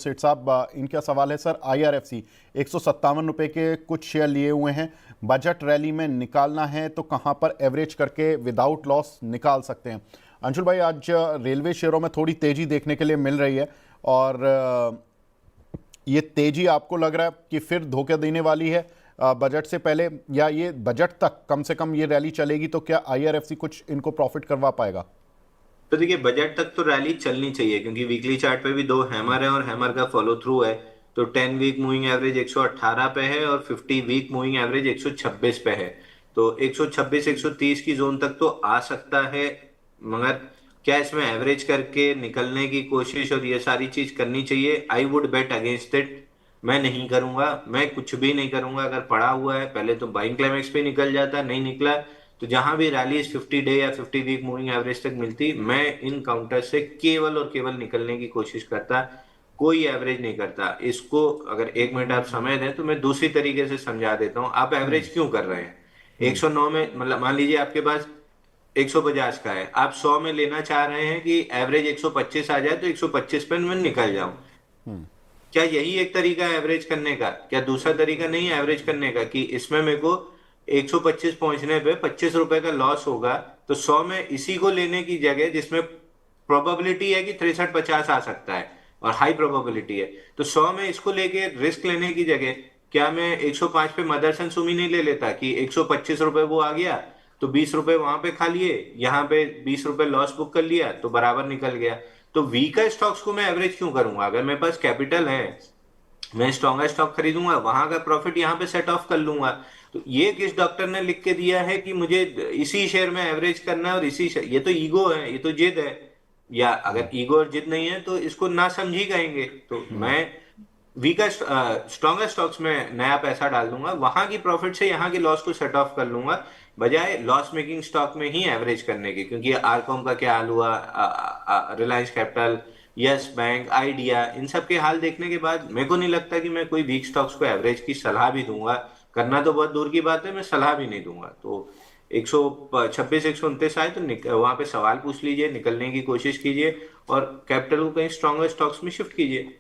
सेठ साहब, इनका सवाल है सर, आईआरएफसी 157 रुपए के कुछ शेयर लिए हुए हैं, बजट रैली में निकालना है तो कहां पर एवरेज करके विदाउट लॉस निकाल सकते हैं? अंशुल भाई, आज रेलवे शेयरों में थोड़ी तेजी देखने के लिए मिल रही है और ये तेजी आपको लग रहा है कि फिर धोखा देने वाली है बजट से पहले, या ये बजट तक कम से कम ये रैली चलेगी तो क्या आईआरएफसी कुछ इनको प्रॉफिट करवा पाएगा? तो देखिए, बजट तक तो रैली चलनी चाहिए क्योंकि वीकली चार्ट पे भी दो हैमर है और हैमर का फॉलो थ्रू है। तो 10 वीक मूविंग एवरेज 118 पे है और 50 वीक मूविंग एवरेज 126 पे है। तो 126 130 की जोन तक तो आ सकता है, मगर क्या इसमें एवरेज करके निकलने की कोशिश और ये सारी चीज करनी चाहिए? I would bet against it. मैं नहीं करूंगा, मैं कुछ भी नहीं करूंगा। अगर पड़ा हुआ है, पहले तो बाइंग क्लाइमेक्स पे निकल जाता, नहीं निकला तो जहां भी रैलीज 50 डे या 50 वीक मूविंग एवरेज तक मिलती, मैं इन काउंटर से केवल और केवल निकलने की कोशिश करता, कोई एवरेज नहीं करता। इसको अगर 1 मिनट आप समय दें तो मैं दूसरी तरीके से समझा देता हूं। आप एवरेज क्यों कर रहे हैं? हम्म। 109 में, मतलब मान लीजिए आपके पास 150 का है, आप 100 में लेना चाह रहे हैं कि एवरेज 125 आ जाए तो 125 पे मैं निकल जाऊं। हम्म। क्या यही एक तरीका है एवरेज करने का? क्या दूसरा तरीका नहीं है एवरेज करने का कि इसमें मेरे को 125 पहुंचने पे 25 रुपए का लॉस होगा, तो 100 में इसी को लेने की जगह, जिसमें प्रोबेबिलिटी है कि 63-50 आ सकता है और हाई प्रोबेबिलिटी है, तो 100 में इसको लेके रिस्क लेने की जगह क्या मैं 105 पे मदरसन सुमी नहीं ले लेता कि 125 रुपए वो आ गया तो 20 रुपए वहां पे खा लिए, यहाँ पे 20 रुपए लॉस बुक कर लिया तो बराबर निकल गया। तो वीकर स्टॉक्स को मैं एवरेज क्यों करूंगा? अगर मेरे पास कैपिटल है, मैं स्ट्रॉन्गर स्टॉक खरीदूंगा, वहां का प्रॉफिट यहाँ पे सेट ऑफ कर लूंगा। तो ये किस डॉक्टर ने लिख के दिया है कि मुझे इसी शेयर में एवरेज करना है और ये तो ईगो है, ये तो जिद है। या अगर ईगो और जिद नहीं है तो इसको ना समझी कहेंगे। तो मैं वीकर स्ट्रॉन्गर स्टॉक्स में नया पैसा डाल दूंगा, वहां की प्रॉफिट से यहाँ के लॉस को सेट ऑफ कर लूंगा, बजाय लॉस मेकिंग स्टॉक में ही एवरेज करने के। क्योंकि आरकॉम का क्या हाल हुआ, Reliance capital, yes bank, idea, इन सब के हाल देखने के बाद मेरे को नहीं लगता कि मैं कोई वीक स्टॉक्स को एवरेज की सलाह भी दूंगा। करना तो बहुत दूर की बात है, मैं सलाह भी नहीं दूंगा। तो 126 129 आए तो वहां पे सवाल पूछ लीजिए, निकलने की कोशिश कीजिए और कैपिटल को कहीं स्ट्रॉन्गर स्टॉक्स में शिफ्ट कीजिए।